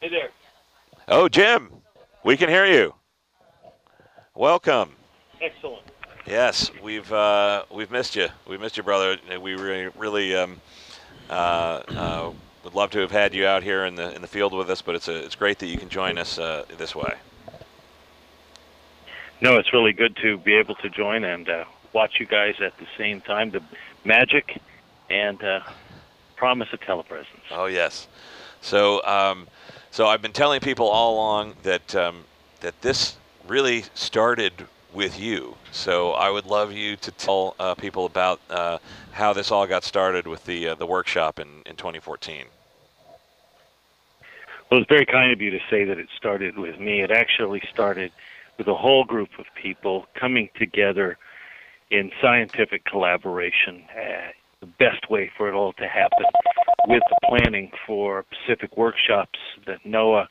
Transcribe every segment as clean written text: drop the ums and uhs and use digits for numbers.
Hey there. Oh, Jim, we can hear you. Welcome. Excellent. Yes, we've missed you. We missed you, brother. We really would love to have had you out here in the field with us, but it's great that you can join us this way. No, it's really good to be able to join and watch you guys at the same time. The magic and promise of telepresence. Oh yes. So I've been telling people all along that this really started with you. So I would love you to tell people about how this all got started with the workshop in 2014. Well, it's very kind of you to say that it started with me. It actually started with a whole group of people coming together in scientific collaboration. The best way for it all to happen with the planning for Pacific workshops that NOAA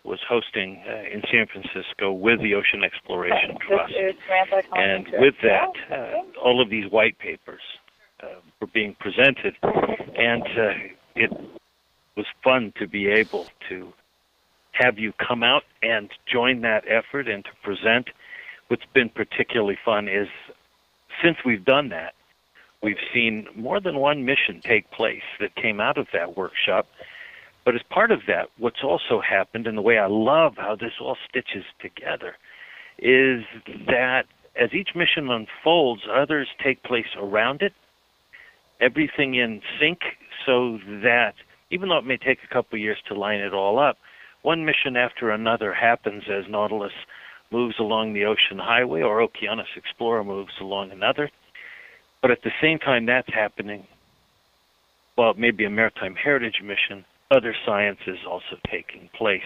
was hosting in San Francisco with the Ocean Exploration Trust. And with that, all of these white papers were being presented, and it was fun to be able to have you come out and join that effort and to present. What's been particularly fun is since we've done that, we've seen more than one mission take place that came out of that workshop. But as part of that, what's also happened, and the way I love how this all stitches together, is that as each mission unfolds, others take place around it, everything in sync, so that even though it may take a couple of years to line it all up, one mission after another happens as Nautilus moves along the ocean highway or Okeanos Explorer moves along another. But at the same time that's happening, while it may be a maritime heritage mission, other science is also taking place.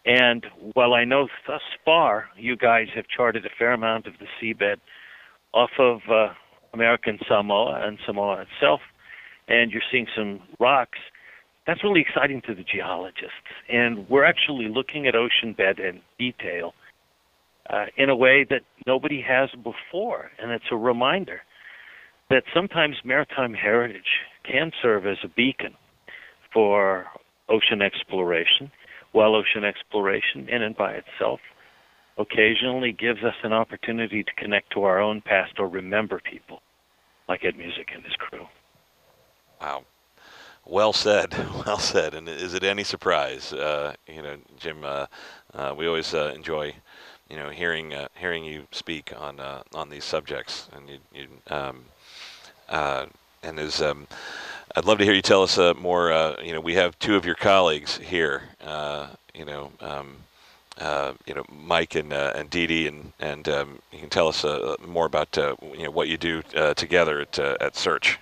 And while I know thus far you guys have charted a fair amount of the seabed off of American Samoa and Samoa itself, and you're seeing some rocks, that's really exciting to the geologists. And we're actually looking at ocean bed in detail in a way that nobody has before. And it's a reminder that sometimes maritime heritage can serve as a beacon for ocean exploration, while ocean exploration in and by itself occasionally gives us an opportunity to connect to our own past or remember people like Ed Music and his crew. Wow. Well said. Well said. And is it any surprise, Jim? We always enjoy, hearing you speak on these subjects, and and as I'd love to hear you tell us more. We have two of your colleagues here. Mike and Dee Dee, and you can tell us more about what you do together at Search.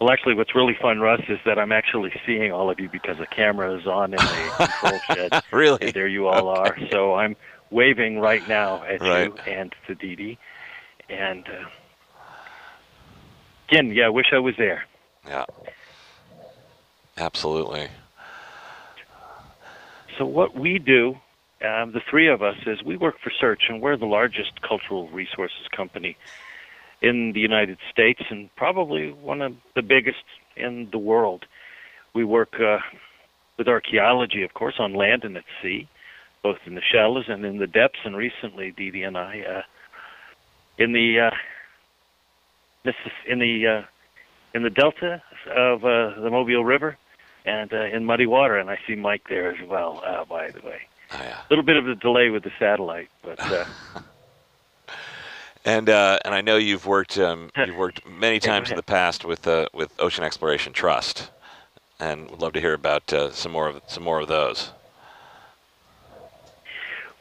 Well, actually, what's really fun, Russ, is that I'm actually seeing all of you because the camera is on in the control shed. Really? And there you all are. So I'm waving right now at Right. you and to Dee Dee. And again, I wish I was there. Yeah. Absolutely. So what we do, the three of us, is we work for Search, and we're the largest cultural resources company in the United States and probably one of the biggest in the world. We work with archaeology, of course, on land and at sea, both in the shallows and in the depths, and recently Dee Dee and I in the delta of the Mobile River and in muddy water, and I see Mike there as well, by the way. Oh, yeah. A little bit of a delay with the satellite, but And I know you've worked many times in the past with Ocean Exploration Trust, and would love to hear about some more of those.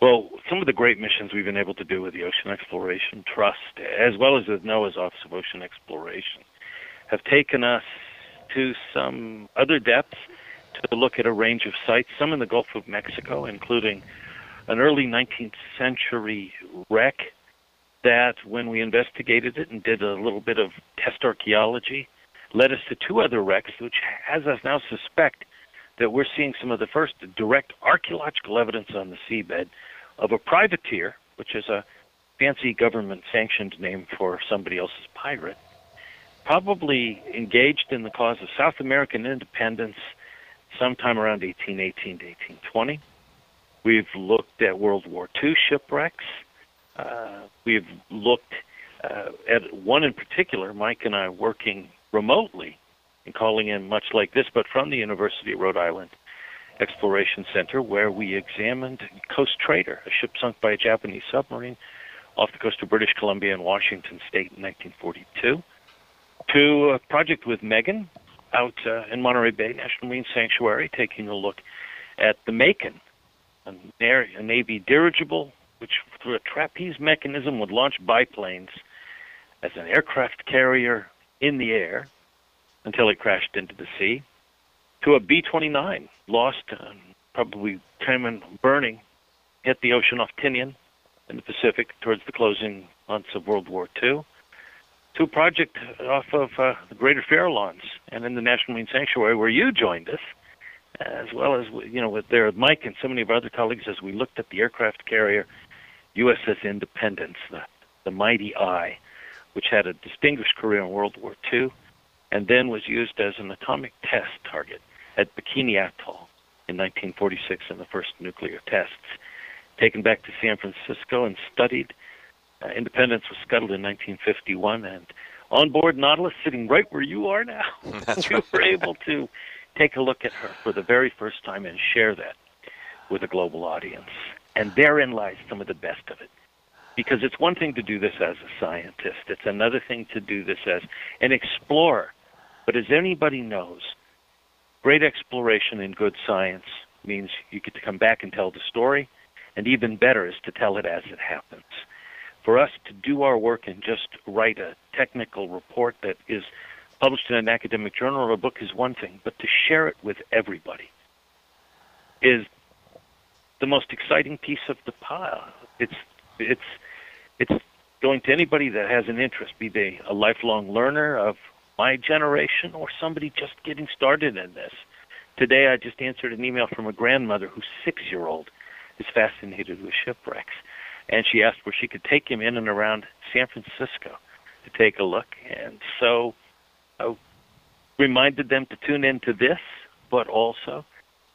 well, some of the great missions we've been able to do with the Ocean Exploration Trust, as well as with NOAA's Office of Ocean Exploration, have taken us to some other depths to look at a range of sites, some in the Gulf of Mexico, including an early 19th century wreck that, when we investigated it and did a little bit of test archaeology, led us to two other wrecks, which has us now suspect that we're seeing some of the first direct archaeological evidence on the seabed of a privateer, which is a fancy government-sanctioned name for somebody else's pirate, probably engaged in the cause of South American independence sometime around 1818 to 1820. We've looked at World War II shipwrecks. We've looked at one in particular, Mike and I working remotely and calling in much like this, but from the University of Rhode Island Exploration Center, where we examined Coast Trader, a ship sunk by a Japanese submarine off the coast of British Columbia and Washington State in 1942, to a project with Megan out in Monterey Bay National Marine Sanctuary, taking a look at the Macon, a Navy dirigible, which through a trapeze mechanism would launch biplanes as an aircraft carrier in the air until it crashed into the sea, to a B-29 lost, probably time and burning, hit the ocean off Tinian in the Pacific towards the closing months of World War II, to a project off of the Greater Farallones and in the National Marine Sanctuary where you joined us, as well as, with Mike and so many of our other colleagues, as we looked at the aircraft carrier USS Independence, the mighty eye, which had a distinguished career in World War II, and then was used as an atomic test target at Bikini Atoll in 1946 in the first nuclear tests. Taken back to San Francisco and studied. Independence was scuttled in 1951, and on board Nautilus, sitting right where you are now, we were able to take a look at her for the very first time and share that with a global audience. And therein lies some of the best of it. Because it's one thing to do this as a scientist. It's another thing to do this as an explorer. But as anybody knows, great exploration in good science means you get to come back and tell the story, and even better is to tell it as it happens. For us to do our work and just write a technical report that is published in an academic journal or a book is one thing, but to share it with everybody is the most exciting piece of the pile. It's going to anybody that has an interest, be they a lifelong learner of my generation or somebody just getting started in this. Today I just answered an email from a grandmother whose 6-year-old is fascinated with shipwrecks, and she asked where she could take him in and around San Francisco to take a look. And so I reminded them to tune into this, but also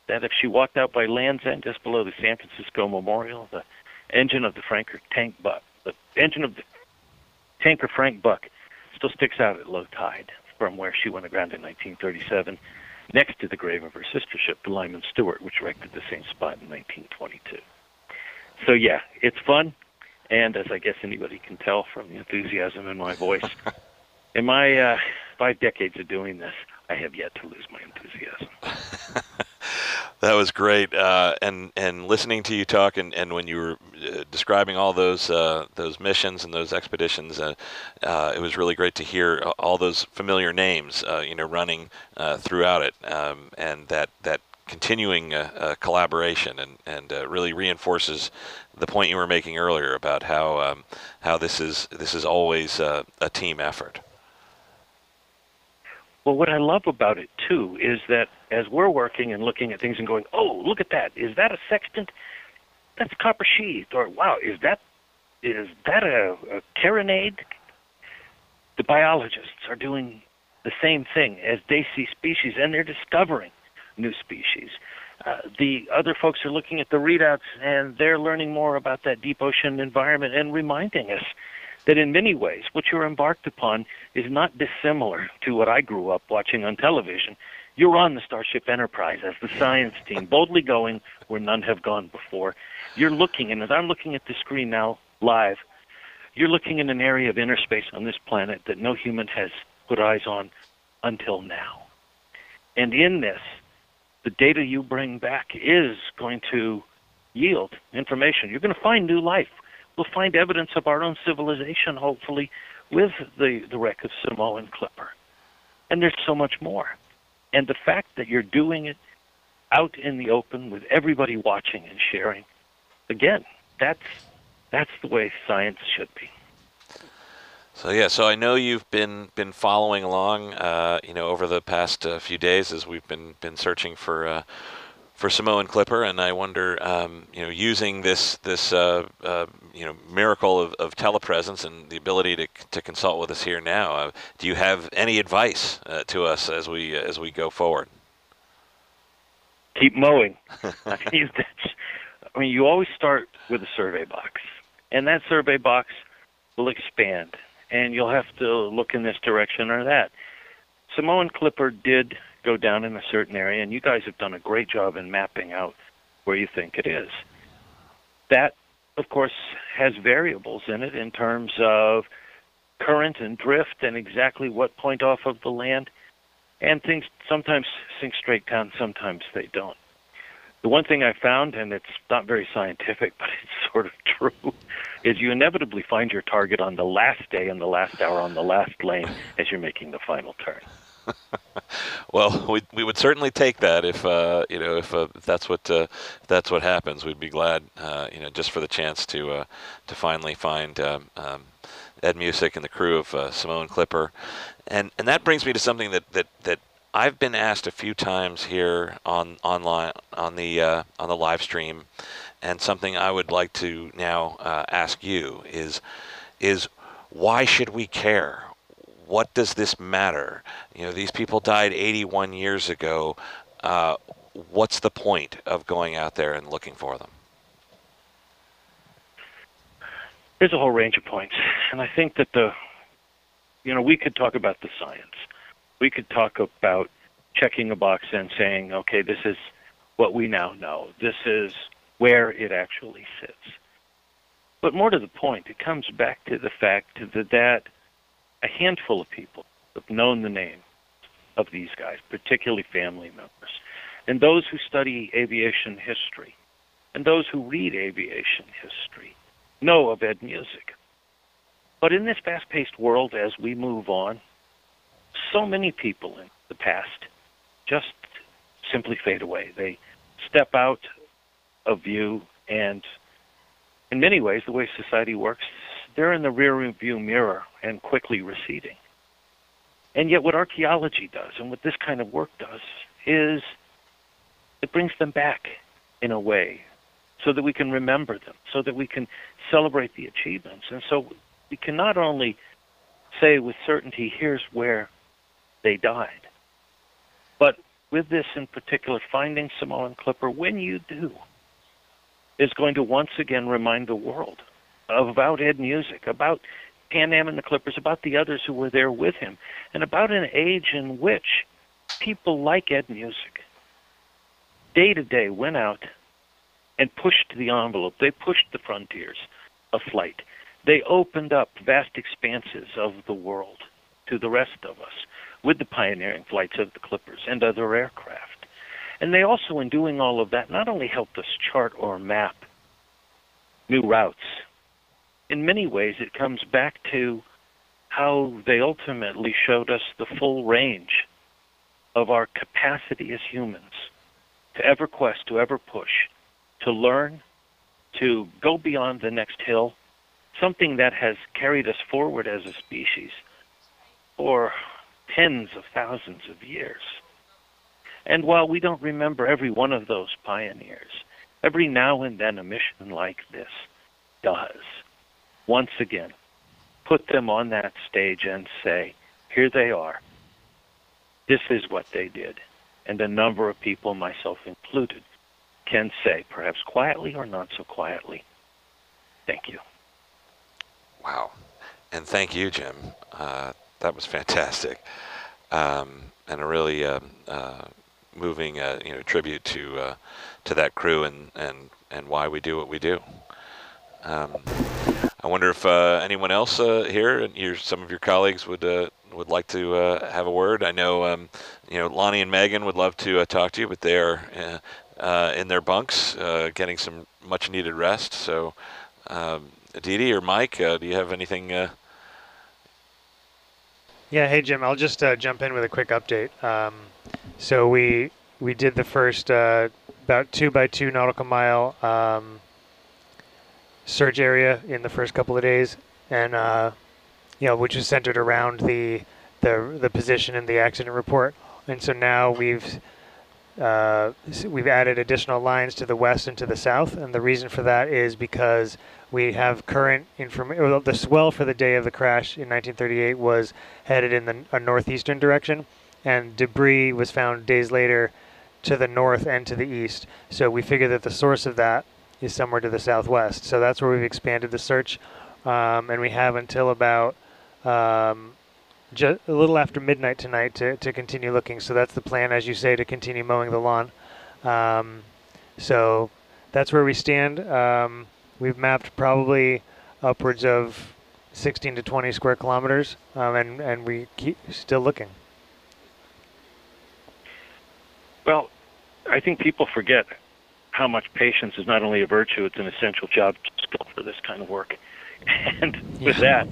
that if she walked out by Land's End, just below the San Francisco Memorial, the engine of the engine of the tanker Frank Buck still sticks out at low tide from where she went aground in 1937, next to the grave of her sister ship, the Lyman Stewart, which wrecked at the same spot in 1922. So yeah, it's fun, and as I guess anybody can tell from the enthusiasm in my voice, in my 5 decades of doing this, I have yet to lose my enthusiasm. That was great, and listening to you talk, and when you were describing all those missions and those expeditions, it was really great to hear all those familiar names, running throughout it, and that continuing collaboration, and really reinforces the point you were making earlier about how this is always a team effort. Well, what I love about it, too, is that as we're working and looking at things and going, oh, look at that. Is that a sextant? That's copper sheathed. Or, wow, is that a carronade? The biologists are doing the same thing as they see species, and they're discovering new species. The other folks are looking at the readouts, and they're learning more about that deep ocean environment and reminding us that in many ways what you're embarked upon is not dissimilar to what I grew up watching on television. You're on the Starship Enterprise as the science team, boldly going where none have gone before. You're looking, and as I'm looking at the screen now live, you're looking in an area of inner space on this planet that no human has put eyes on until now. And in this, the data you bring back is going to yield information. You're going to find new life. We'll find evidence of our own civilization, hopefully, with the wreck of Samoan Clipper. And there's so much more. And the fact that you're doing it out in the open with everybody watching and sharing, again, that's the way science should be. So I know you've been following along, over the past few days as we've been searching for Samoan Clipper, and I wonder, using this miracle of telepresence and the ability to consult with us here now, do you have any advice to us as we go forward? keep mowing. You always start with a survey box, and that survey box will expand, and you'll have to look in this direction or that. Samoan Clipper did go down in a certain area, and you guys have done a great job in mapping out where you think it is. That, of course, has variables in it in terms of current and drift and exactly what point off of the land, and things sometimes sink straight down, sometimes they don't. The one thing I found, and it's not very scientific, but it's sort of true, is you inevitably find your target on the last day and the last hour on the last lane as you're making the final turn. Well, we would certainly take that if that's what happens. We'd be glad just for the chance to finally find Ed Musick and the crew of Samoan Clipper, and that brings me to something that I've been asked a few times here online on the live stream, and something I would like to now ask you is why should we care? What does this matter? These people died 81 years ago. What's the point of going out there and looking for them? There's a whole range of points, and I think that we could talk about the science. We could talk about checking a box and saying, okay, this is what we now know. This is where it actually sits. But more to the point, it comes back to the fact that a handful of people have known the name of these guys, particularly family members, and those who study aviation history, and those who read aviation history, know of Ed Musick. But in this fast-paced world, as we move on, so many people in the past just simply fade away. They step out of view, and in many ways, the way society works, they're in the rear-view mirror and quickly receding. And yet what archaeology does, and what this kind of work does, is it brings them back in a way so that we can remember them, so that we can celebrate the achievements. And so we can not only say with certainty, here's where they died, but with this in particular, finding Samoan Clipper, when you do, is going to once again remind the world about Ed Musick, about Pan Am and the Clippers, about the others who were there with him, and about an age in which people like Ed Musick, day to day, went out and pushed the envelope. They pushed the frontiers of flight. They opened up vast expanses of the world to the rest of us with the pioneering flights of the Clippers and other aircraft. And they also, in doing all of that, not only helped us chart or map new routes. In many ways, it comes back to how they ultimately showed us the full range of our capacity as humans to ever quest, to ever push, to learn, to go beyond the next hill, something that has carried us forward as a species for tens of thousands of years. And while we don't remember every one of those pioneers, every now and then a mission like this does, once again, put them on that stage and say, here they are. This is what they did. And a number of people, myself included, can say, perhaps quietly or not so quietly, thank you. Wow. And thank you, Jim. That was fantastic. And a really moving tribute to that crew and why we do what we do. I wonder if anyone else here, and some of your colleagues would like to have a word. I know Lonnie and Megan would love to talk to you, but they are in their bunks getting some much needed rest. So Aditi or Mike, do you have anything? Yeah, hey Jim, I'll just jump in with a quick update. So we did the first about 2 by 2 nautical mile search area in the first couple of days, and which is centered around the position in the accident report. And so now we've added additional lines to the west and to the south, and the reason for that is because we have current information. Well, the swell for the day of the crash in 1938 was headed in a northeastern direction, and debris was found days later to the north and to the east. So we figure that the source of that is somewhere to the southwest. So that's where we've expanded the search, and we have until about just a little after midnight tonight to continue looking. So that's the plan, as you say, to continue mowing the lawn. So that's where we stand. We've mapped probably upwards of 16 to 20 square kilometers, and we keep still looking. Well, I think people forget how much patience is not only a virtue, it's an essential job skill for this kind of work. And with that,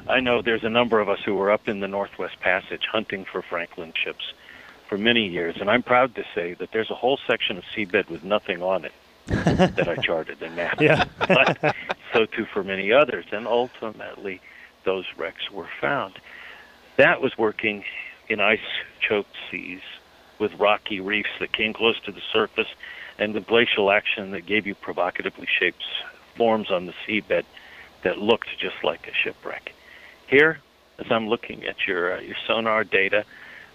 I know there's a number of us who were up in the Northwest Passage hunting for Franklin ships for many years, and I'm proud to say that there's a whole section of seabed with nothing on it that I charted and mapped. Yeah. But so too for many others, and ultimately those wrecks were found. That was working in ice-choked seas with rocky reefs that came close to the surface and with glacial action that gave you provocatively shaped forms on the seabed that looked just like a shipwreck. Here, as I'm looking at your sonar data,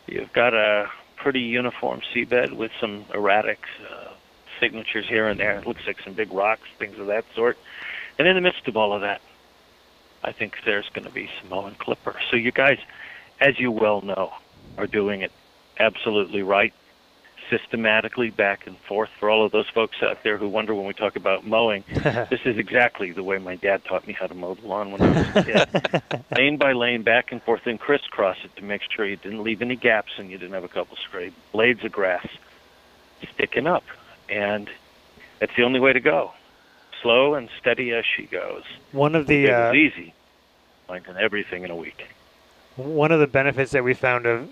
you've got a pretty uniform seabed with some erratic signatures here and there. It looks like some big rocks, things of that sort. And in the midst of all of that, I think there's going to be Samoan clipper. So you guys, as you well know, are doing it absolutely right, systematically, back and forth. For all of those folks out there who wonder when we talk about mowing, this is exactly the way my dad taught me how to mow the lawn when I was a kid. Lane by lane, back and forth, and crisscross it to make sure you didn't leave any gaps and you didn't have a couple stray blades of grass sticking up. And that's the only way to go. Slow and steady as she goes. One of the it was easy, finding everything in a week. One of the benefits that we found of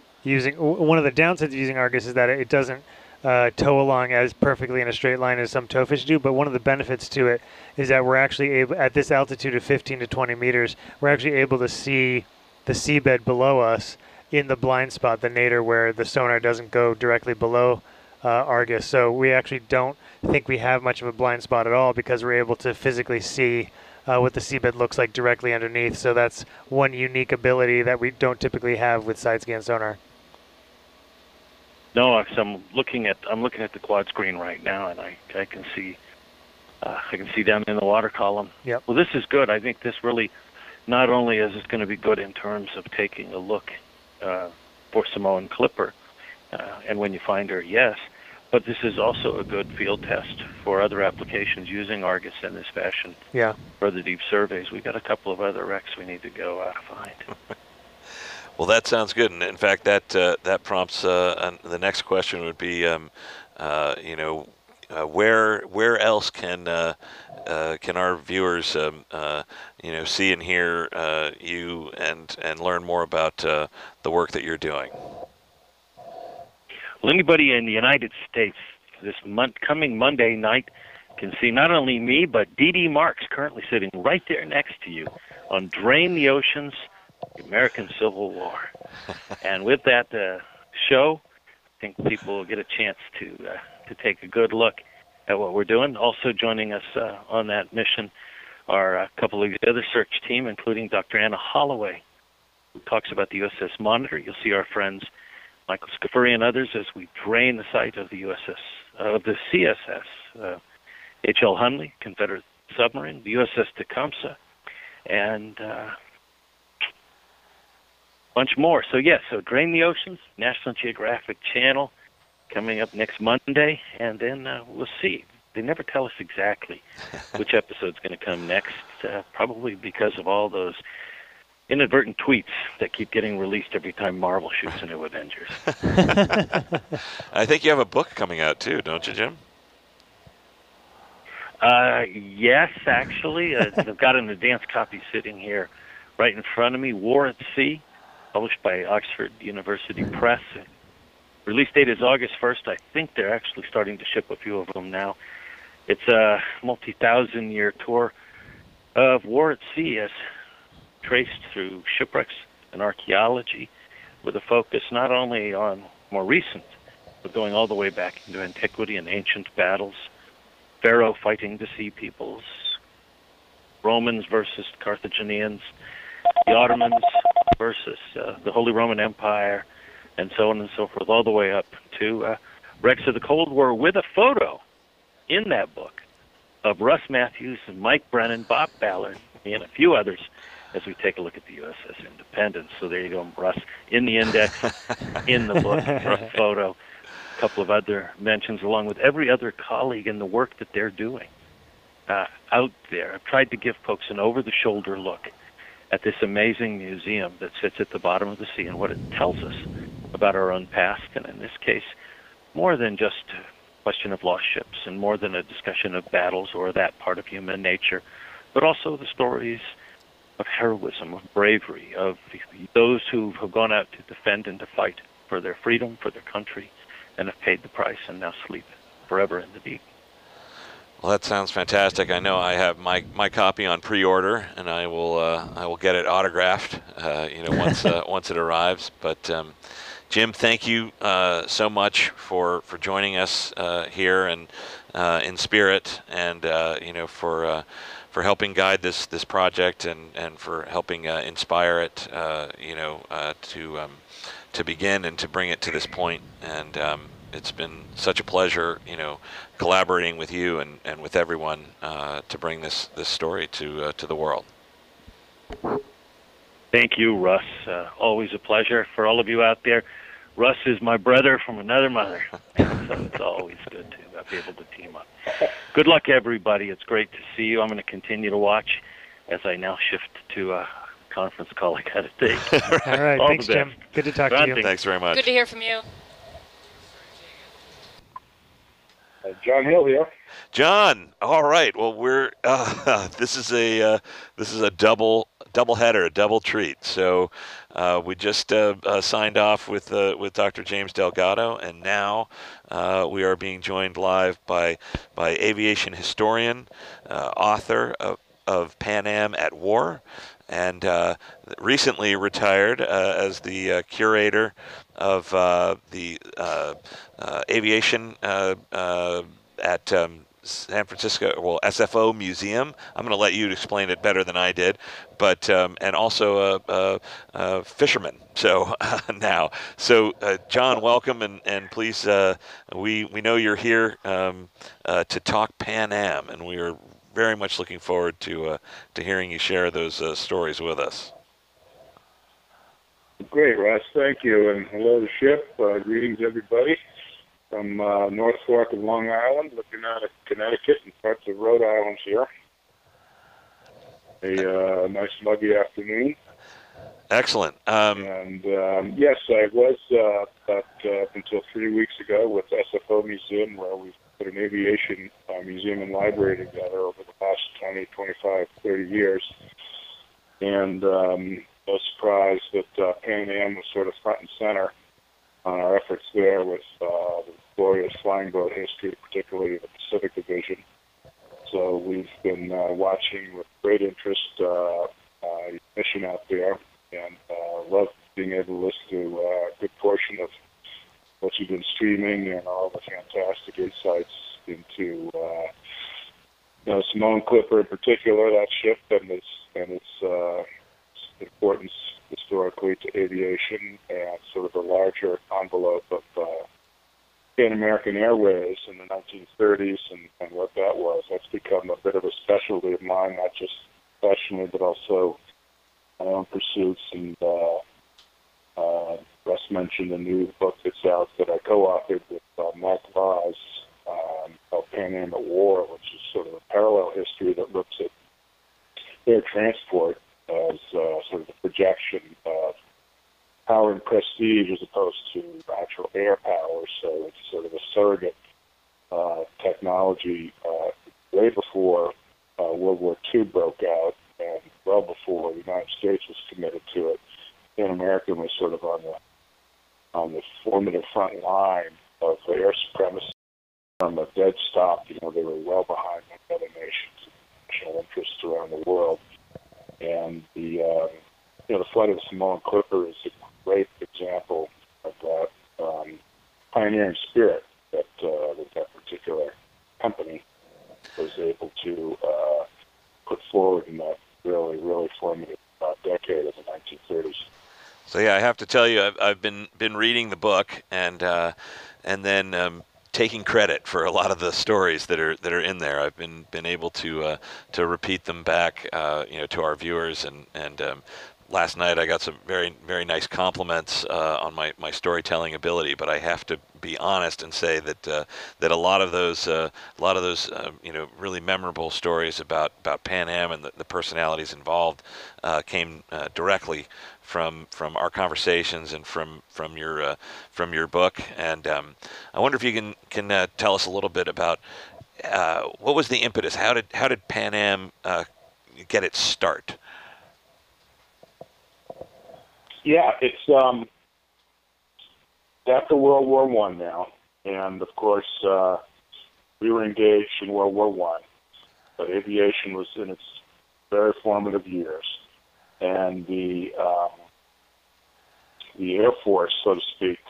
one of the downsides of using Argus is that it doesn't tow along as perfectly in a straight line as some towfish do, but one of the benefits to it is that we're actually able, at this altitude of 15 to 20 meters, we're actually able to see the seabed below us in the blind spot, the nadir, where the sonar doesn't go directly below Argus. So we actually don't think we have much of a blind spot at all because we're able to physically see what the seabed looks like directly underneath. So that's one unique ability that we don't typically have with side scan sonar. No, I'm looking at the quad screen right now, and I can see down in the water column. Yep. Well, this is good. I think this really, not only is it going to be good in terms of taking a look for Samoan clipper, and when you find her, yes, but this is also a good field test for other applications using Argus in this fashion. Yeah. For the deep surveys, we've got a couple of other wrecks we need to go find. Well, that sounds good, and in fact, that prompts the next question would be, where else can our viewers, see and hear you and learn more about the work that you're doing? Well, anybody in the United States this coming Monday night can see not only me but Dee Marks currently sitting right there next to you on Drain the Oceans, the American Civil War. And with that show, I think people will get a chance to take a good look at what we're doing. Also joining us on that mission are a couple of the other search team, including Dr. Anna Holloway, who talks about the USS Monitor. You'll see our friends Michael Scafuri and others as we drain the site of the CSS, H.L. Hunley, Confederate submarine, the USS Tecumseh, and bunch more. So Drain the Oceans, National Geographic Channel, coming up next Monday, and then we'll see. They never tell us exactly which episode's going to come next, probably because of all those inadvertent tweets that keep getting released every time Marvel shoots a new Avengers. I think you have a book coming out too, don't you, Jim? Yes, actually. I've got an advanced copy sitting here right in front of me, War at Sea, published by Oxford University Press. Release date is August 1st. I think they're actually starting to ship a few of them now. It's a multi-thousand-year tour of war at sea as traced through shipwrecks and archaeology, with a focus not only on more recent, but going all the way back into antiquity and ancient battles, Pharaoh fighting the sea peoples, Romans versus Carthaginians, the Ottomans versus the Holy Roman Empire, and so on and so forth, all the way up to Wrecks of the Cold War, with a photo in that book of Russ Matthews and Mike Brennan, Bob Ballard, and a few others as we take a look at the USS Independence. So there you go, Russ, in the index, in the book, photo, a couple of other mentions along with every other colleague in the work that they're doing out there. I've tried to give folks an over-the-shoulder look at this amazing museum that sits at the bottom of the sea and what it tells us about our own past, and in this case, more than just a question of lost ships and more than a discussion of battles or that part of human nature, but also the stories of heroism, of bravery, of those who have gone out to defend and to fight for their freedom, for their country, and have paid the price and now sleep forever in the deep. Well, that sounds fantastic. I know I have my copy on pre-order, and I will get it autographed, once it arrives. But Jim, thank you so much for joining us here and in spirit, and for helping guide this project and for helping inspire it, to begin and to bring it to this point. And it's been such a pleasure, collaborating with you and with everyone to bring this story to the world. Thank you, Russ. Always a pleasure. For all of you out there, Russ is my brother from another mother, and so it's always good to be able to team up. Good luck, everybody. It's great to see you. I'm going to continue to watch as I now shift to a conference call I got to take. All right. Thanks, Jim. Good to talk to you. Thanks very much. Good to hear from you. John Hill here. John, all right. Well, we're this is a double header, a double treat. So we just signed off with Dr. James Delgado, and now we are being joined live by aviation historian, author of Pan Am at War, and recently retired as the curator of the aviation at San Francisco, SFO Museum. I'm going to let you explain it better than I did, but and also a fisherman. So John, welcome, and please, we know you're here to talk Pan Am, and we are very much looking forward to hearing you share those stories with us. Great, Russ. Thank you, and hello to ship. Greetings, everybody, from North Fork of Long Island, looking out at Connecticut and parts of Rhode Island here. A nice muggy afternoon. Excellent. Yes, I was up until 3 weeks ago with SFO Museum, where we've put an aviation museum and library together over the past 20, 25, 30 years. And no surprise that Pan Am was sort of front and center on our efforts there with the glorious flying boat history, particularly the Pacific Division. So we've been watching with great interest mission out there, and love being able to listen to a good portion of what you've been streaming and all the fantastic insights into Samoan Clipper in particular, that ship and its importance historically to aviation and sort of the larger envelope of Pan American Airways in the 1930s and what that was. That's become a bit of a specialty of mine, not just professionally, but also my own pursuits. And Russ mentioned a new book that's out that I co-authored with Mark Voss called Pan Am at War, which is sort of a parallel history that looks at air transport as sort of the projection of power and prestige as opposed to actual air power. So it's sort of a surrogate technology way before World War II broke out and well before the United States was committed to it. Pan American was sort of on the formative front line of air supremacy from a dead stop. They were well behind other nations, national interests around the world. And the flight of the Samoan Clipper is a great example of that pioneering spirit that that particular company was able to put forward in that really, really formative decade of the 1930s. So yeah, I have to tell you, I've been reading the book, and and then taking credit for a lot of the stories that are in there. I've been able to repeat them back, to our viewers, and last night I got some very nice compliments on my storytelling ability. But I have to be honest and say that that a lot of those really memorable stories about Pan Am and the personalities involved came directly from our conversations and from your book. And I wonder if you can tell us a little bit about what was the impetus? How did Pan Am get its start? Yeah, it's after World War One now, and of course we were engaged in World War One, but aviation was in its very formative years, and the Air Force, so to speak,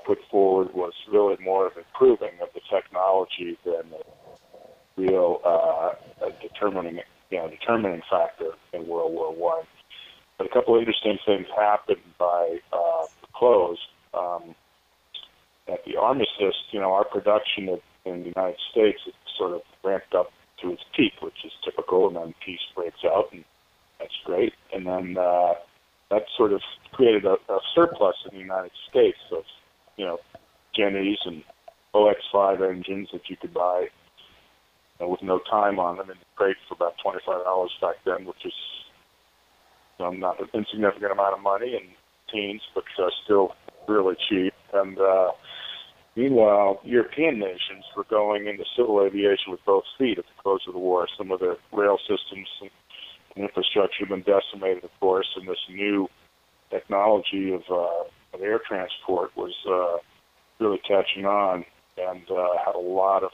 put forward was really more of improving of the technology than a real determining factor in World War One. But a couple of interesting things happened by the close. At the armistice, our production in the United States sort of ramped up to its peak, which is typical, and then peace breaks out, and that's great. And then that sort of created a surplus in the United States of, Jennies and OX-5 engines that you could buy with no time on them in the crate for about $25 back then, which is not an insignificant amount of money in teens, but still really cheap. And meanwhile, European nations were going into civil aviation with both feet at the close of the war. Some of the rail systems and infrastructure had been decimated, of course, and this new technology of air transport was really catching on and had a lot of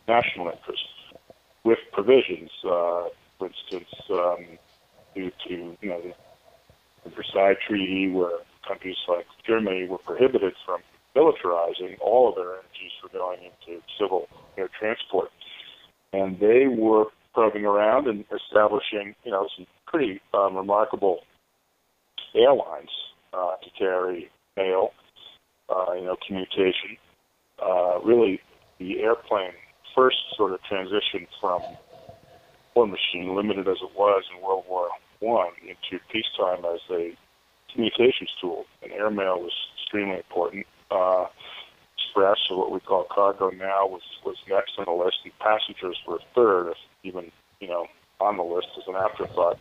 national interest with provisions. For instance, due to the Versailles Treaty, where countries like Germany were prohibited from militarizing all of their energies for going into civil air transport, and they were probing around and establishing some pretty remarkable airlines to carry mail, communication. Really, the airplane first sort of transitioned from war machine, limited as it was in World War I, into peacetime as a communications tool. And airmail was extremely important. Express, or what we call cargo now, was next on the list, and passengers were third, if even on the list as an afterthought.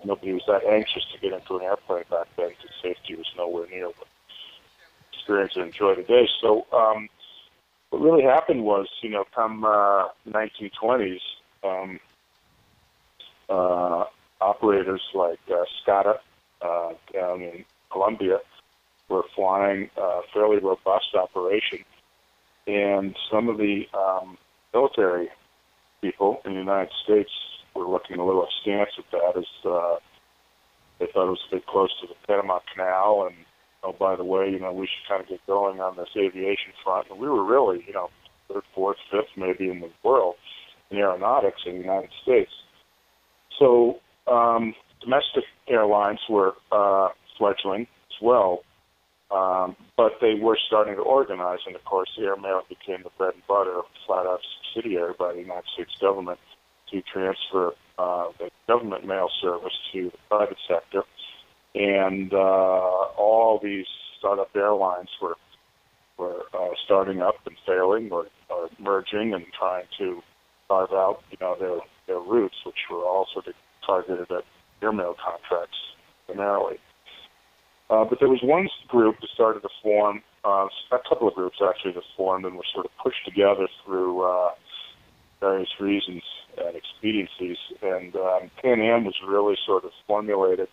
Nobody was that anxious to get into an airplane back then, because safety was nowhere near what experience and enjoy today. So what really happened was, come 1920s, operators like SCADA down in Colombia were flying a fairly robust operation, and some of the military people in the United States were looking a little askance at that, as they thought it was a bit close to the Panama Canal, and oh, by the way, we should kind of get going on this aviation front. And we were really, third, fourth, fifth maybe in the world in aeronautics in the United States. So domestic airlines were fledgling as well, but they were starting to organize, and of course airmail became the bread and butter, flat-out subsidiary by the United States government to transfer the government mail service to the private sector. And all these startup airlines were starting up and failing, or merging and trying to carve out, their routes, which were all sort of targeted at airmail contracts primarily. But there was one group that started to form, a couple of groups actually that formed and were sort of pushed together through various reasons and expediencies. And Pan Am was really sort of formulated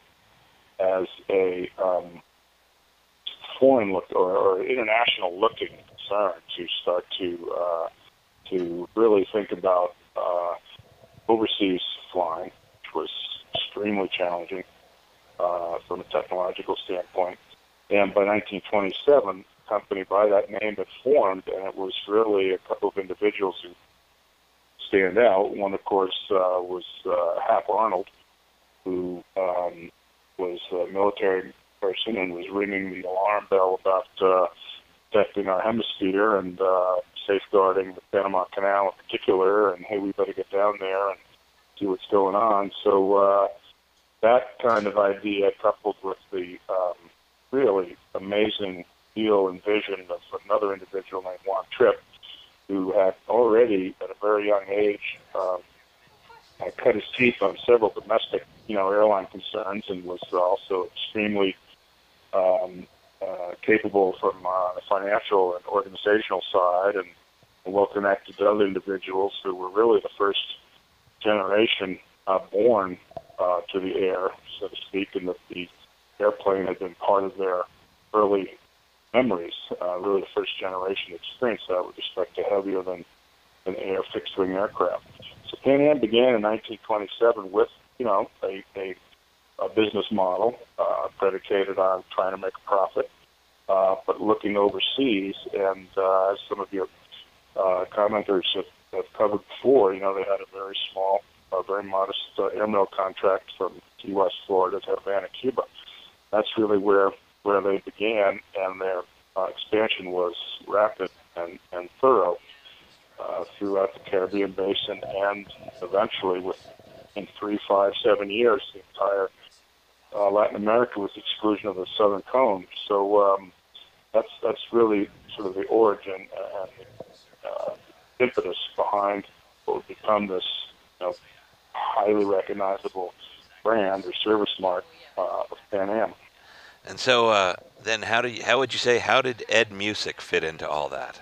as a foreign look or international looking concern to start to really think about overseas flying, which was extremely challenging from a technological standpoint. And by 1927, a company by that name had formed, and it was really a couple of individuals who stand out. One, of course, was Hap Arnold, who was a military person and was ringing the alarm bell about protecting our hemisphere and safeguarding the Panama Canal in particular. And hey, we better get down there and see what's going on. So that kind of idea, coupled with the really amazing feel and vision of another individual named Juan Tripp, who had already at a very young age cut his teeth on several domestic, airline concerns, and was also extremely capable from the financial and organizational side, and well connected to other individuals who were really the first generation born to the air, so to speak, and that the airplane had been part of their early memories, really the first generation experience that with respect to heavier than air fixed-wing aircraft. So Pan Am began in 1927 with, a business model predicated on trying to make a profit, but looking overseas. And as some of your commenters have covered before, they had a very small, very modest airmail contract from Key West, Florida to Havana, Cuba. That's really where they began, and their expansion was rapid and thorough throughout the Caribbean basin, and eventually, within 3, 5, 7 years, the entire Latin America, with the exclusion of the Southern Cone. So that's really sort of the origin and the impetus behind what would become this highly recognizable brand or service mark of Pan Am. And so then how did Ed Music fit into all that?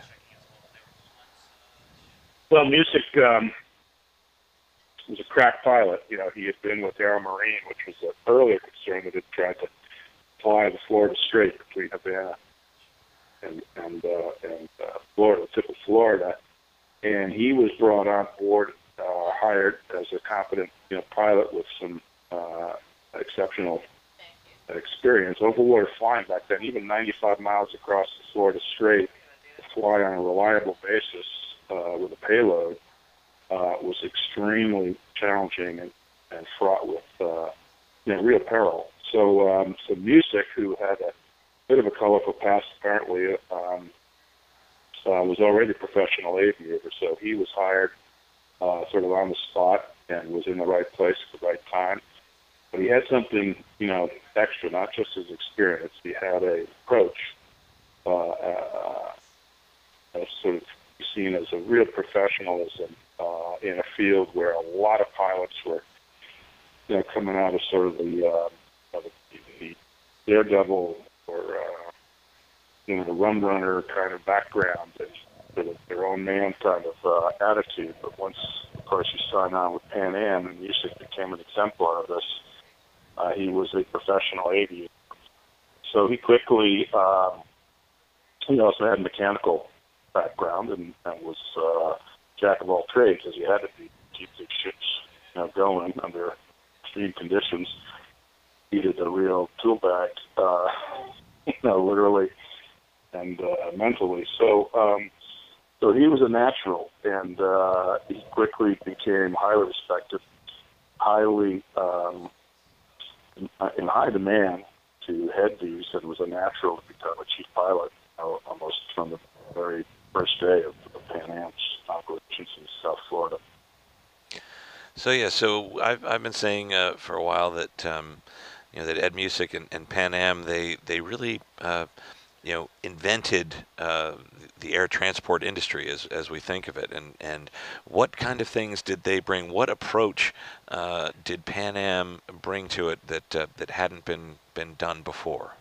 Well, Music was a crack pilot. He had been with Aero Marine, which was an earlier concern that had tried to fly the Florida Strait between Havana and Florida, the tip of Florida. And he was brought on board, hired as a competent pilot with some exceptional experience. Overwater flying back then, even 95 miles across the Florida Strait, to fly on a reliable basis with a payload was extremely challenging and fraught with real peril. So Music, who had a bit of a colorful past apparently, was already a professional aviator, so he was hired sort of on the spot and was in the right place at the right time. But he had something, extra, not just his experience. He had a approach sort of seen as a real professionalism in a field where a lot of pilots were, coming out of sort of the daredevil or the rum runner kind of background and sort of their own man kind of attitude. But once, of course, you sign on with Pan Am and Music became an exemplar of this, he was a professional aviator. So he quickly, he also had a mechanical background and was jack of all trades, as you had to be to keep the ships going under extreme conditions. He needed a real tool bag, literally and mentally. So he was a natural, and he quickly became highly respected, highly in high demand to head these, and was a natural to become a chief pilot almost from the very first day of Pan Am's operations in South Florida. So I've been saying for a while that that Ed Music and Pan Am they really invented the air transport industry as we think of it, and what kind of things did they bring? What approach did Pan Am bring to it that hadn't been done before?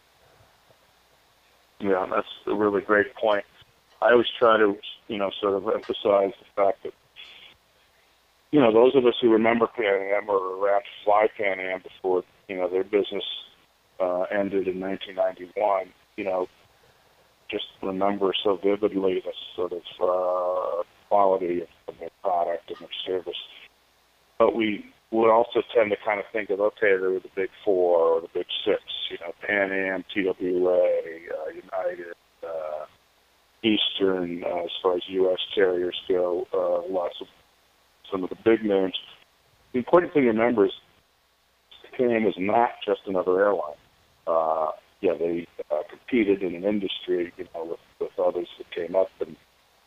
Yeah, that's a really great point. I always try to sort of emphasize the fact that those of us who remember Pan Am or around to fly Pan Am before their business ended in 1991, just remember so vividly the sort of quality of their product and their service. But we would also tend to kind of think of, okay, there were the big four or the big six, Pan Am, TWA, United, Eastern, as far as U.S. carriers go, lots of some of the big names. The important thing to remember is Pan Am was not just another airline. they competed in an industry, with others that came up, and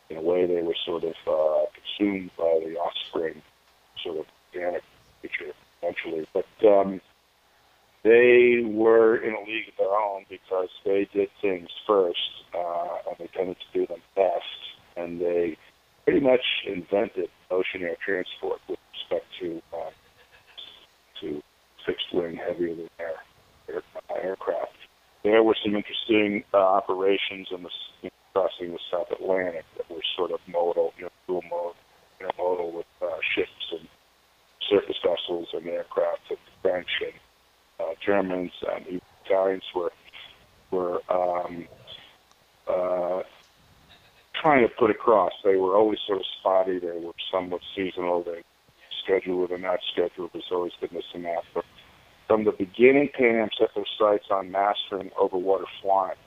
in a way they were sort of consumed by the offspring, sort of organic creature eventually. But they were in a league of their own because they did things first, and they tended to do them best, and they pretty much invented ocean air transport with respect to fixed wing, heavier than air aircraft. There were some interesting operations in the crossing the South Atlantic that were sort of modal, dual mode, intermodal with ships and surface vessels and aircraft that the French and Germans and even Italians were trying to put across. They were always sort of spotty. They were somewhat seasonal. They scheduled or not scheduled. There's always been this and that. But from the beginning, Pan Am set their sights on mastering overwater flying.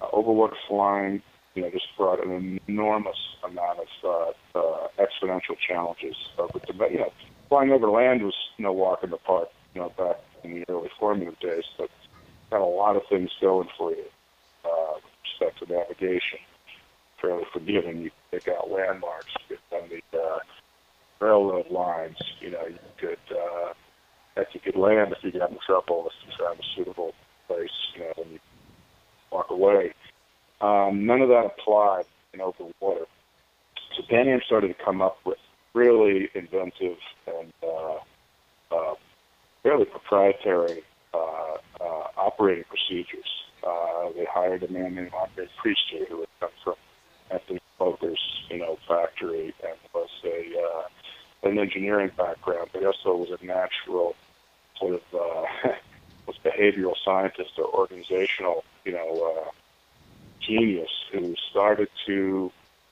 Overwater flying, just brought an enormous amount of exponential challenges. Flying over land was no walk in the park, back in the early formative days, but got a lot of things going for you with respect to navigation. Fairly forgiving. You pick out landmarks, you get on the railroad lines. You could land if you got in trouble, if you found a suitable place, when you walk away. None of that applied in open water. So Pan Am started to come up with really inventive and fairly proprietary operating procedures. They hired a man named Andre Priester, who had come from Anthony Boker's, factory, and was an engineering background, but also was a natural sort of was behavioral scientist or organizational, genius who started to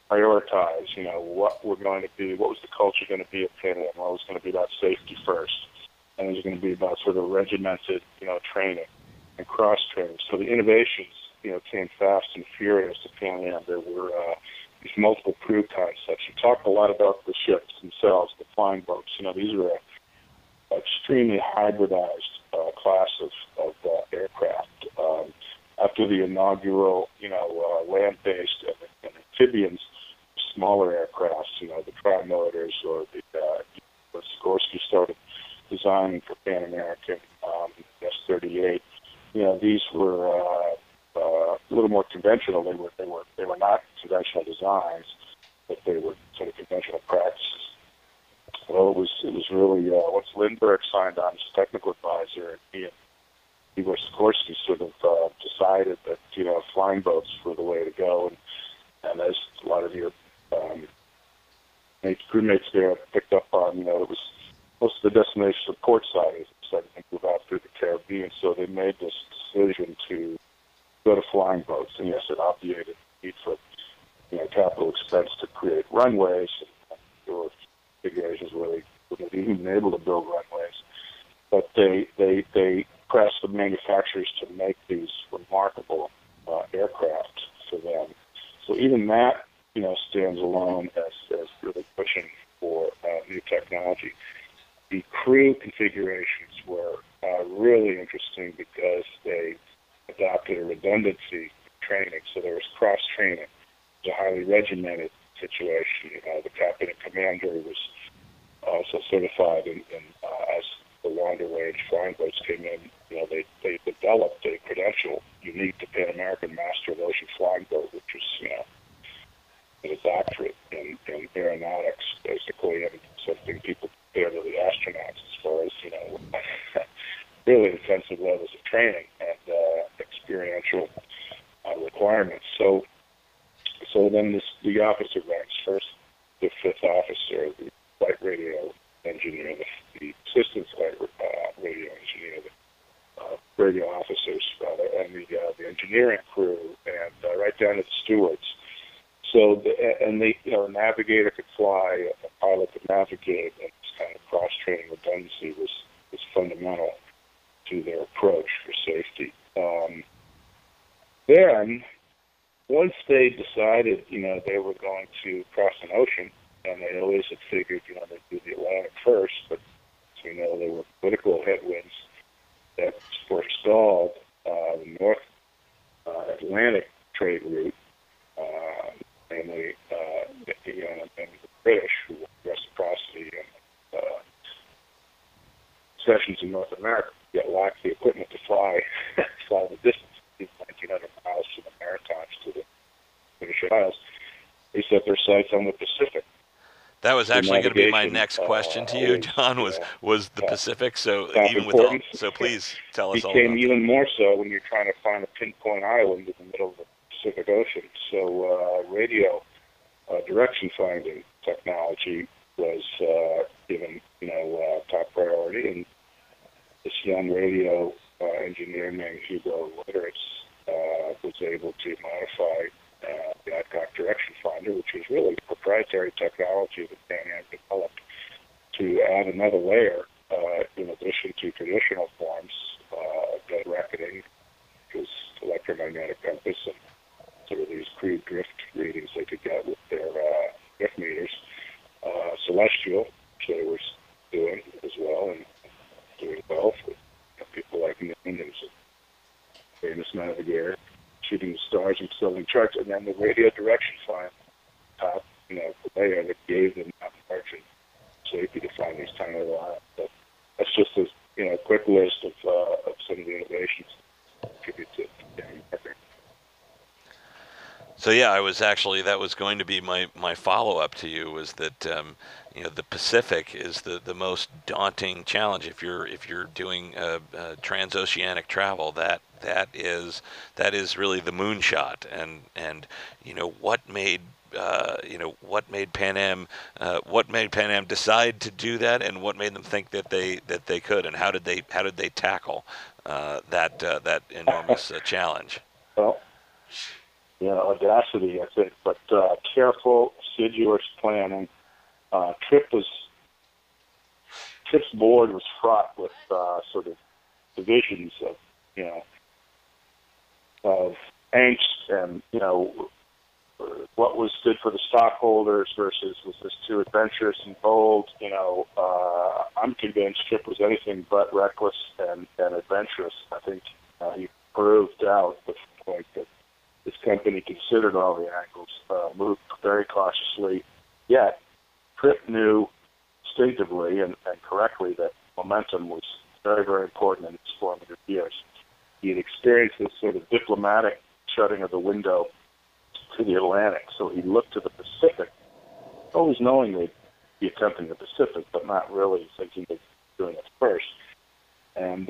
prioritize, what we're going to be, what was the culture going to be at Pan Am? Well, it was going to be about safety first, and it was going to be about sort of regimented, training and cross-training. So the innovations, came fast and furious to Pan Am. There were these multiple crew concepts. You talked a lot about the ships themselves, the flying boats. These are an extremely hybridized class of aircraft. After the inaugural, land-based and amphibians, smaller aircraft, the trimotors or the Sikorsky started designing for Pan American S-38. These were a little more conventional. They were not conventional designs, but they were sort of conventional practices. Well, it was really once Lindbergh signed on as technical advisor, and Igor Sikorsky sort of decided that flying boats were the way to go, and as a lot of your crewmates there picked up on, it was most of the destinations were port side, as they started to move out through the Caribbean, so they made this decision to go to flying boats, and yes, it obviated the need for capital expense to create runways. And there were configurations where they wouldn't have even been able to build runways, but they pressed the manufacturers to make these remarkable aircraft for them. So even that, stands alone as really pushing for new technology. The crew configurations were really interesting because they adopted a redundancy training. So there was cross-training. It was a highly regimented situation. The captain and commander was also certified, and as the longer range flying boats came in, they developed a credential unique to Pan American Master of Ocean Flying Boat, which was, a doctorate in aeronautics, basically, and something people compare to the astronauts as far as, really intensive levels of training and experiential requirements. So then the officer ranks, first the fifth officer, the flight radio engineer, the assistant flight radio engineer, the radio officers, and the engineering crew, and right down to the stewards. So, a navigator could fly, a pilot could navigate, and this kind of cross-training redundancy was fundamental to their approach for safety. Then, once they decided, they were going to cross an ocean, and they always had figured, they'd do the Atlantic first, but as we know, there were political headwinds that forestalled the North Atlantic trade route, namely, and the British, who were reciprocity and sessions in North America, yet lacked the equipment to fly the distance, 1,900 miles from the Maritimes to the British Isles. They set their sights on the Pacific. That was actually going to be my Navigation, next question to you, John. Was the Pacific? So top even with all, importance. so please tell us all Became about even more so when you're trying to find a pinpoint island in the middle of the Pacific Ocean. So radio direction finding technology was given top priority, and this young radio engineer named Hugo Literitz was able to modify the Adcock direction finder, which was really proprietary technology that Pan Am developed, to add another layer in addition to traditional forms, dead reckoning, because electromagnetic compass and sort of these crude drift readings they could get with their drift meters. Celestial, which they were doing as well, and doing well for people like Moon, who's a famous navigator, shooting the stars and selling charts, and then the radio direction finder top, layer that gave them that margin safety to find these tiny little islands. So that's just a quick list of some of the innovations that contribute to marketing. So yeah, that was going to be my follow-up to you, was that the Pacific is the most daunting challenge if you're doing transoceanic travel. That is really the moonshot, and what made Pan Am decide to do that, and what made them think that they could, and how did they tackle that enormous challenge? Well, audacity, I think, but careful, assiduous planning. Trip's board was fraught with sort of divisions of angst, and what was good for the stockholders versus was this too adventurous and bold. I'm convinced Trip was anything but reckless and adventurous. I think he proved out the point that this company considered all the angles, moved very cautiously, yet Tripp knew instinctively and correctly that momentum was very, very important in his formative years. He had experienced this sort of diplomatic shutting of the window to the Atlantic, so he looked to the Pacific, always knowing they'd be attempting the Pacific, but not really thinking they'd be doing it first. And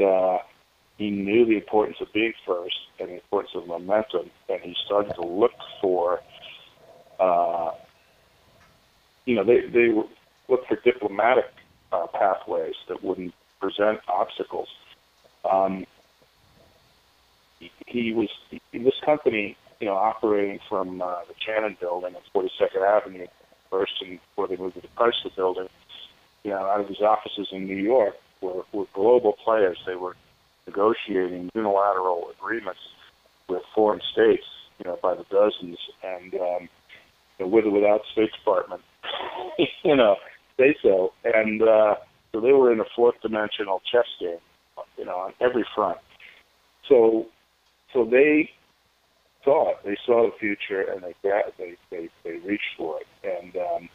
he knew the importance of being first and the importance of momentum, and he started to look for, they look for diplomatic pathways that wouldn't present obstacles. This company, operating from the Channon building at 42nd Avenue first, and before they moved to the Chrysler building, out of his offices in New York, were global players. They were negotiating unilateral agreements with foreign states, by the dozens, and with or without State Department, say so. And so they were in a fourth dimensional chess game, on every front. So they saw the future, and they reached for it. And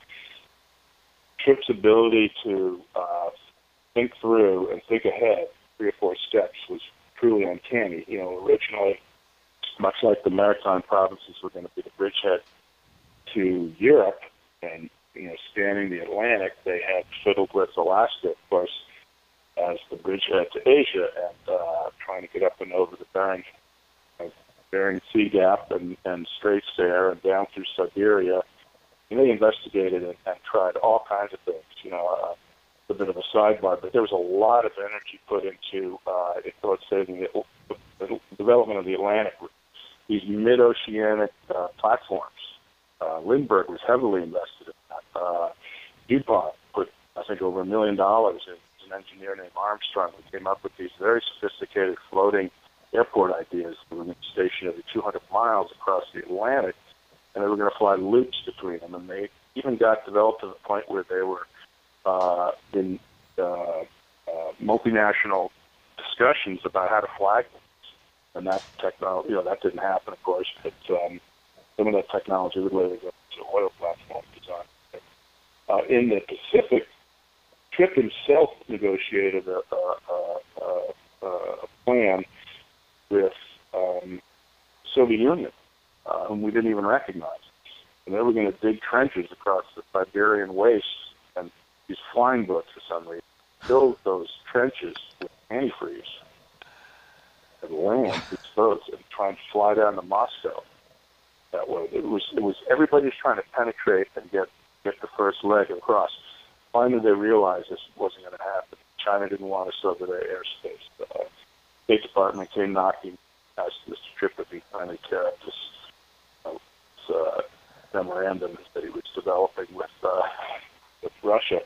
Tripp's ability to think through and think ahead 3 or 4 steps was truly uncanny. Originally, much like the Maritime provinces were going to be the bridgehead to Europe, and spanning the Atlantic, they had fiddled with Alaska, of course, as the bridgehead to Asia, and trying to get up and over the Bering Sea Gap and Straits there, and down through Siberia. They investigated and tried all kinds of things. A bit of a sidebar, but there was a lot of energy put into, let's say, the development of the Atlantic, these mid-oceanic platforms. Lindbergh was heavily invested in that. DuPont put, I think, over $1 million in an engineer named Armstrong, who came up with these very sophisticated floating airport ideas. They were going to station every 200 miles across the Atlantic, and they were going to fly loops between them. And they even got developed to the point where they were in multinational discussions about how to flag them. and that technology, that didn't happen, of course. But some of that technology would later go to oil platform design. In the Pacific, Tripp himself negotiated a plan with Soviet Union, whom we didn't even recognize. And they were going to dig trenches across the Siberian wastes, and these flying boats, for some reason, filled those trenches with antifreeze and land these boats and try and fly down to Moscow that way. It was everybody's trying to penetrate and get the first leg across. Finally, they realized this wasn't going to happen. China didn't want us over their airspace. The State Department came knocking, asked Mr. Tripp if he finally carried this memorandum that he was developing with Russia.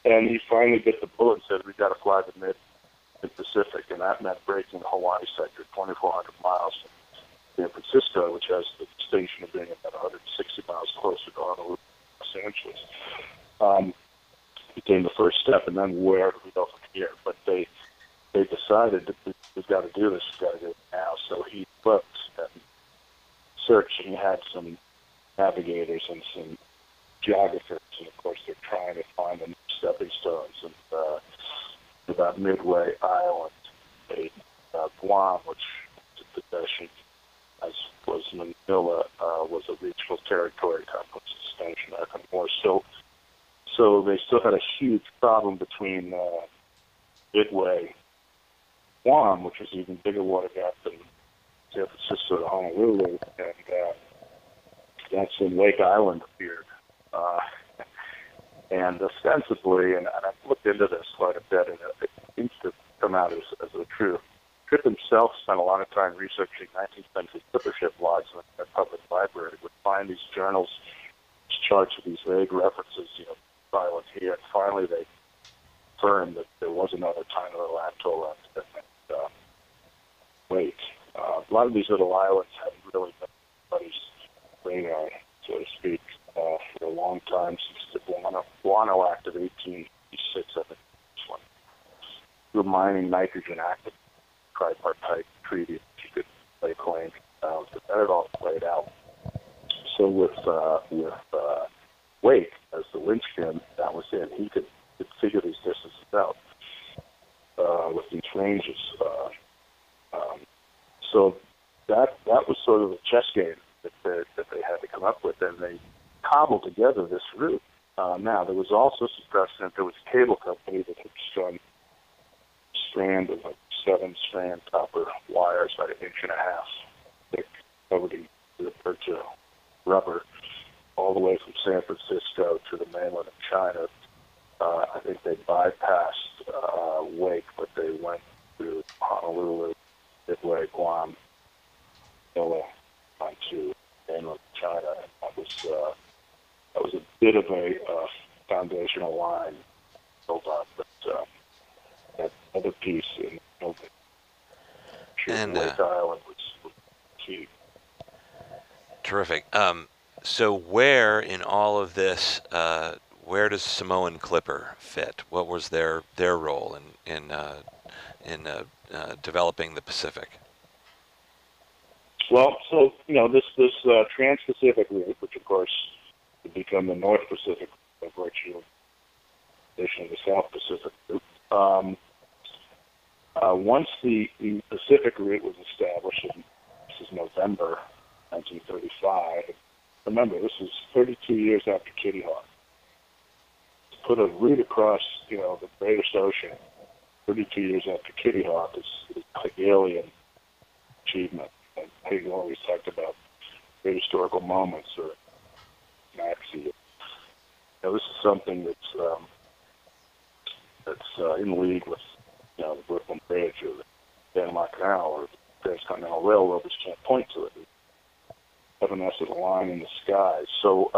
And he finally bit the bullet and said, we've got to fly the mid-Pacific, and that meant breaking the Hawaii sector, 2,400 miles from San Francisco, which has the distinction of being about 160 miles closer to Honolulu, Los Angeles. Became the first step, and then where do we go from here? But they decided that we've got to do this, we've got to do it now. So he looked and searched, and he had some navigators and some geographers, and of course they're trying to find the stepping stones. And about Midway Island, Guam, which is a possession, as was Manila, was a regional territory post suspension American War. So they still had a huge problem between Midway, Guam, which was even bigger water gap than San Francisco to Honolulu, and that's when Lake Island appeared. And ostensibly, and I've looked into this quite a bit, and it seems to come out as the truth. Tripp himself spent a lot of time researching 19th century clipper ship logs in the public library. Would find these journals, charts with these vague references, island here, and finally they confirmed that there was another tiny little atoll on different weight. A lot of these little islands haven't really been anybody's radar, so to speak, for a long time, since the Guano Act of 1886, I think, this one. Through mining nitrogen active tripartite treaty, you could lay claim to, but that had all played out. So with Wake as the linchpin, that was it. He could figure these distances out with these ranges. So that was sort of a chess game that they had to come up with, and they cobbled together this route. Now, there was also some precedent. There was a cable company that had strung a strand of 7-strand copper wires, about 1.5 inches thick, covered in percha rubber, all the way from San Francisco to the mainland of China. I think they bypassed Wake, but they went through Honolulu, Midway, Guam, Manila, onto mainland China. And that was a bit of a foundational line built on, but that other piece in Lake Island was key. Terrific. So where in all of this, where does Samoan Clipper fit? What was their role in developing the Pacific? Well, so this Trans-Pacific route, which of course would become the North Pacific by virtue of addition of the South Pacific route. Once the Pacific route was established, and this is November 1935. Remember, this is 32 years after Kitty Hawk. To put a route across, the greatest ocean, 32 years after Kitty Hawk is a Hegelian achievement. And Hegel always talked about great historical moments or maxi. This is something that's in league with, the Brooklyn Bridge or the Panama Canal or the Transcontinental Railroad, which can't point to it. Evanescent line in the sky. So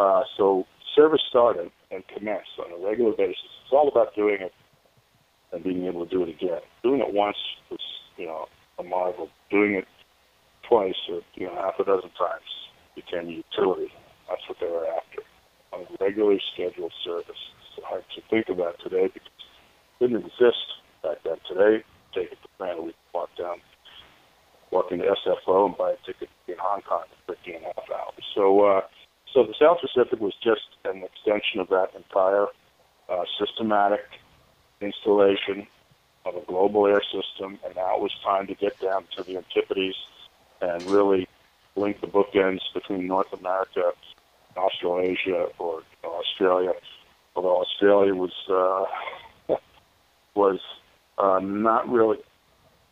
service started and commenced on a regular basis. It's all about doing it and being able to do it again. Doing it once was, a marvel. Doing it twice or, half a dozen times became a utility. That's what they were after. On a regularly scheduled service. It's hard to think about today because it didn't exist back then. Today, take it for granted. We can walk down walk into SFO and buy a ticket in Hong Kong in 13.5 hours. So the South Pacific was just an extension of that entire systematic installation of a global air system, and now it was time to get down to the Antipodes and really link the bookends between North America and Australasia, or Australia. Although Australia was not really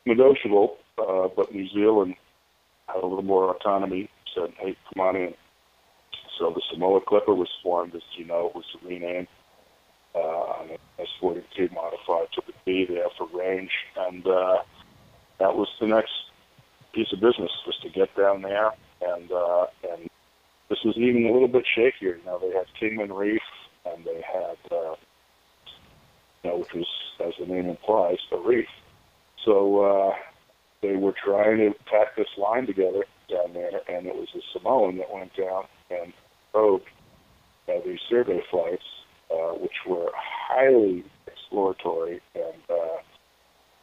negotiable, but New Zealand had a little more autonomy. Said, "Hey, come on in." So the Samoa Clipper was formed, as you know. It was renamed on an S-42 modified, took a B there for range, and that was the next piece of business, was to get down there, and this was even a little bit shakier. They had Kingman Reef, and they had, which was, as the name implies, a reef. So they were trying to tack this line together down there, and it was a Samoan that went down and probed these survey flights, which were highly exploratory and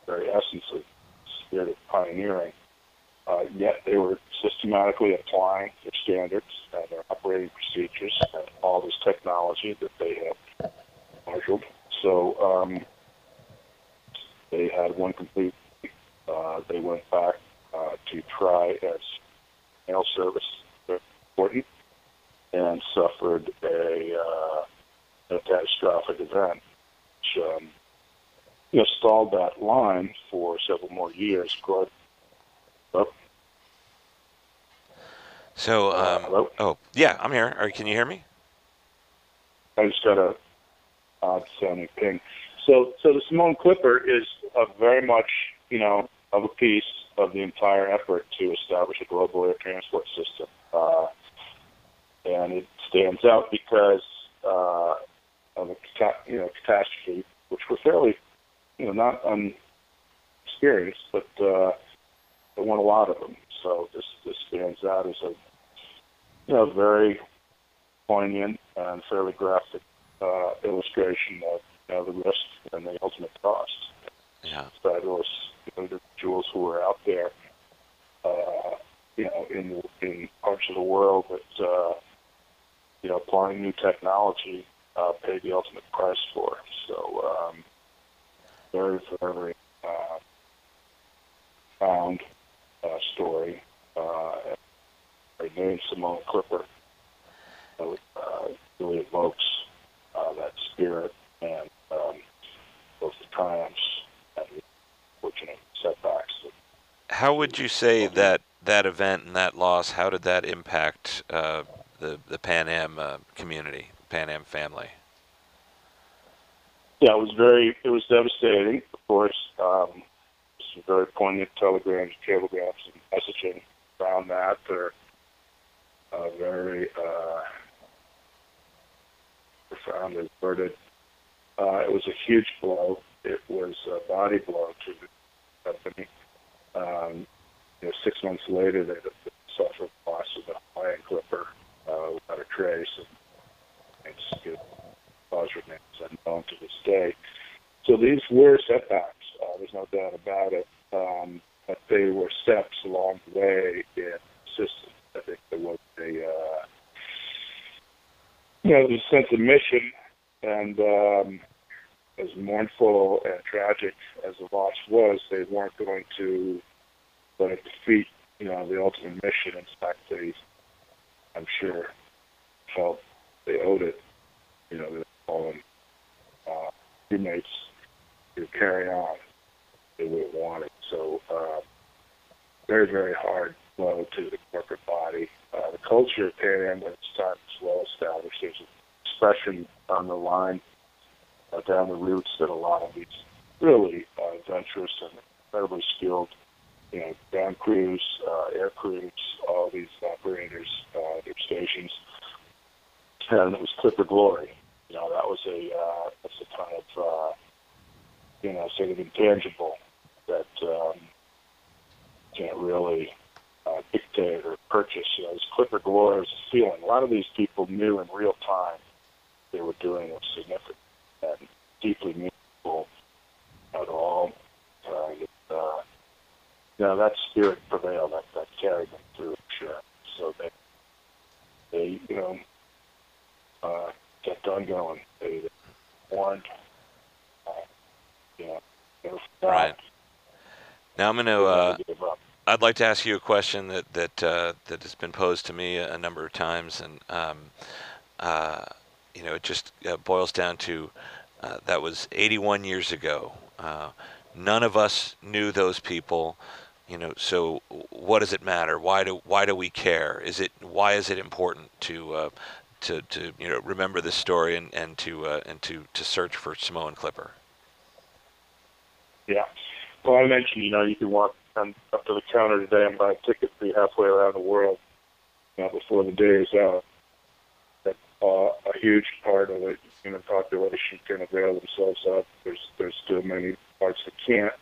very essence of spirit of pioneering. Yet they were systematically applying their standards and their operating procedures and all this technology that they had marshaled. So they had one complete. They went back to try as mail service, very important, and suffered a catastrophic event, which stalled that line for several more years. So, hello? oh, yeah, I'm here. Can you hear me? I just got a odd sounding ping. So the Samoan Clipper is very much, of a piece of the entire effort to establish a global air transport system. And it stands out because of a catastrophe, which were fairly, not unexperienced, but there weren't a lot of them. So this stands out as a very poignant and fairly graphic illustration of the risk and the ultimate cost. Yeah. Fabulous individuals who were out there, in parts of the world that, applying new technology, paid the ultimate price for. So, very, very profound story. Our name, Samoan Clipper, really evokes that spirit and both the triumphs and the fortunate setbacks. How would you say that event and that loss, how did that impact the Pan Am community, Pan Am family? Yeah, it was devastating, of course. Some very poignant telegrams, cablegrams, and messaging around that. They're very profoundly worded. It was a huge blow. It was a body blow to the company. 6 months later, they suffered loss of the Hawaiian Clipper without a trace, and its cause remains unknown to this day. So these were setbacks. There's no doubt about it. But they were steps along the way in the system. I think there was a sense of mission, and as mournful and tragic as the loss was, they weren't going to let it defeat, the ultimate mission. In fact, they, I'm sure, felt they owed it, their fallen teammates to carry on the way it wanted. So, very, very hard blow to the corporate body. The culture of Pan Am at its time was well established. There's an expression on the line down the routes that a lot of these really adventurous and incredibly skilled, ground crews, air crews, all these operators, their stations, and it was Clipper glory. That was that's a kind of, sort of intangible that can't really dictate or purchase. This Clipper glory is a feeling. A lot of these people knew in real time they were doing was significant and deeply meaningful at all. that spirit prevailed. That carried them through, sure. So they kept on going. They warned, never forgot. Right. Now I'm going They never to. gave up. I'd like to ask you a question that has been posed to me a number of times, and it just boils down to that was 81 years ago. None of us knew those people, So what does it matter? Why do we care? Why is it important to remember this story and to search for Samoan Clipper? Yeah. Well, I mentioned, you can walk up to the counter today and buy a ticket for you halfway around the world before the day is out. That a huge part of the human population can avail themselves of. There's still many parts that can't.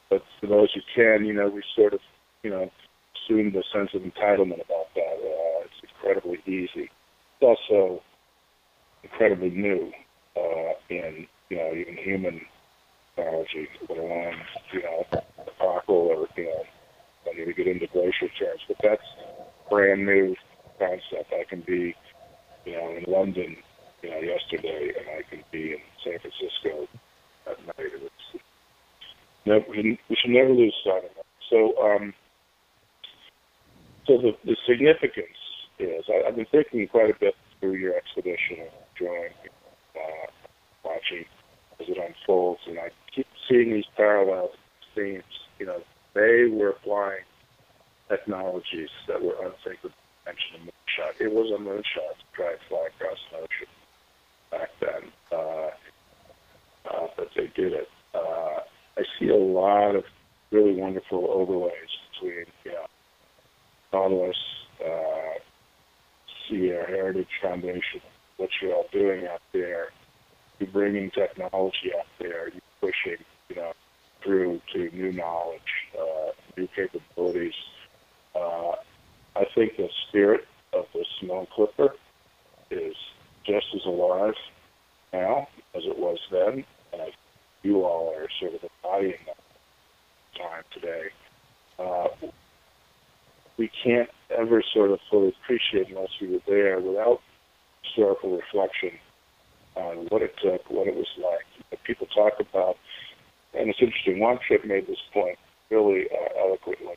But for those who can, we sort of, assume the sense of entitlement about that. It's incredibly easy. It's also incredibly new in, even human technology, let alone, epochal or, I need to get into glacier terms. But that's brand new concept. I can be, in London, yesterday, and I can be in San Francisco at night. We should never lose sight of that. So the significance is, I've been thinking quite a bit through your expedition and enjoying watching as it unfolds, and I keep seeing these parallels, themes. They were flying technologies that were unthinkable. Mentioned a moonshot. It was a moonshot to try and fly across an ocean back then, but they did it. I see a lot of really wonderful overlays between, Nautilus, Sea Air Heritage Foundation, what you're all doing out there. You're bringing technology out there. You're pushing, through to new knowledge, new capabilities. I think the spirit of the Samoan Clipper is just as alive now as it was then, and you all are sort of embodying that time today. We can't ever sort of fully appreciate unless we were there without historical reflection on what it took, what it was like. People talk about, and it's interesting, one trip made this point really eloquently.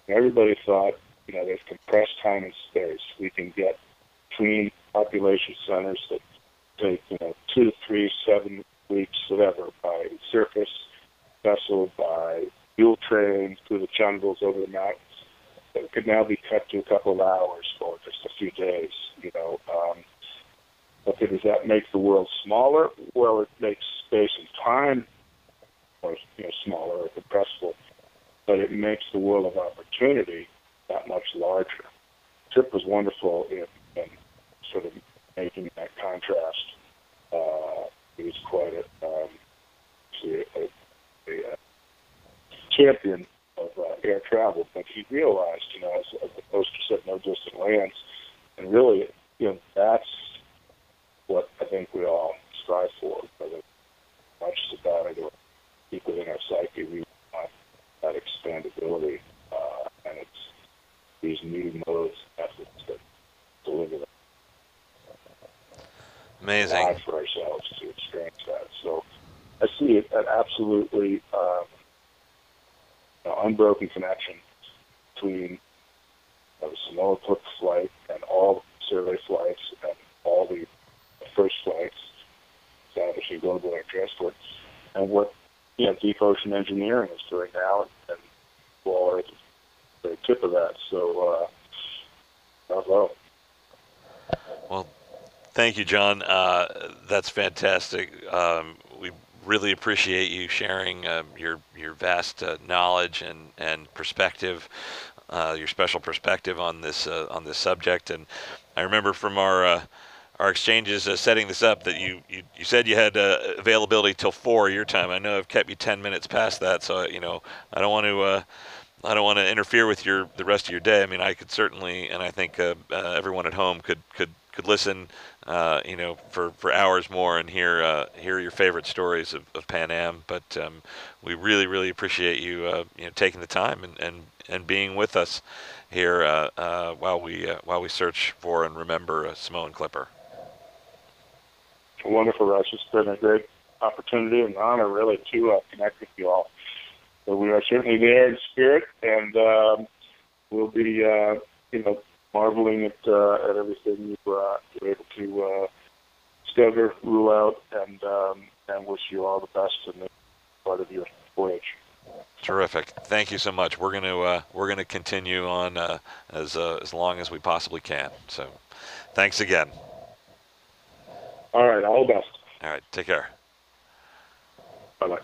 Everybody thought, there's compressed time and space. We can get between population centers that take, 2 to 3, 7 weeks, whatever, by surface vessel, by mule train, through the jungles, over the mountains. It could now be cut to a couple of hours or just a few days, Okay, does that make the world smaller? Well, it makes space and time more, smaller or compressible, but it makes the world of opportunity that much larger. The trip was wonderful in sort of making that contrast. He was quite a champion of air travel, but he realized, as the poster said, no distant lands, and really, that's what I think we all strive for, whether much as about it or deep within our psyche, we want that expandability, and it's these new modes, methods that deliver that. Amazing. For ourselves to experience that. So I see it an absolutely unbroken connection between the Samoa Clipper flight and all the survey flights and all the first flights establishing global air transport, and what deep ocean engineering is doing now, and we're at the tip of that. So, bravo. Well, thank you, John. That's fantastic. We really appreciate you sharing your vast knowledge and perspective, your special perspective on this subject. And I remember from our exchanges setting this up that you said you had availability till 4 your time. I know I've kept you 10 minutes past that, so I don't want to interfere with the rest of your day. I mean, I could certainly, and I think everyone at home could could listen, for hours more and hear your favorite stories of Pan Am. But we really appreciate you taking the time and being with us here while we search for and remember a Samoan Clipper. Wonderful, Russ. It's been a great opportunity and honor, really, to connect with you all. So we are certainly there in spirit, and we'll be, marveling at everything you were able to discover, rule out, and wish you all the best in the part of your voyage. Terrific. Thank you so much. We're gonna continue on as long as we possibly can. So, thanks again. All right. All the best. All right. Take care. Bye-bye.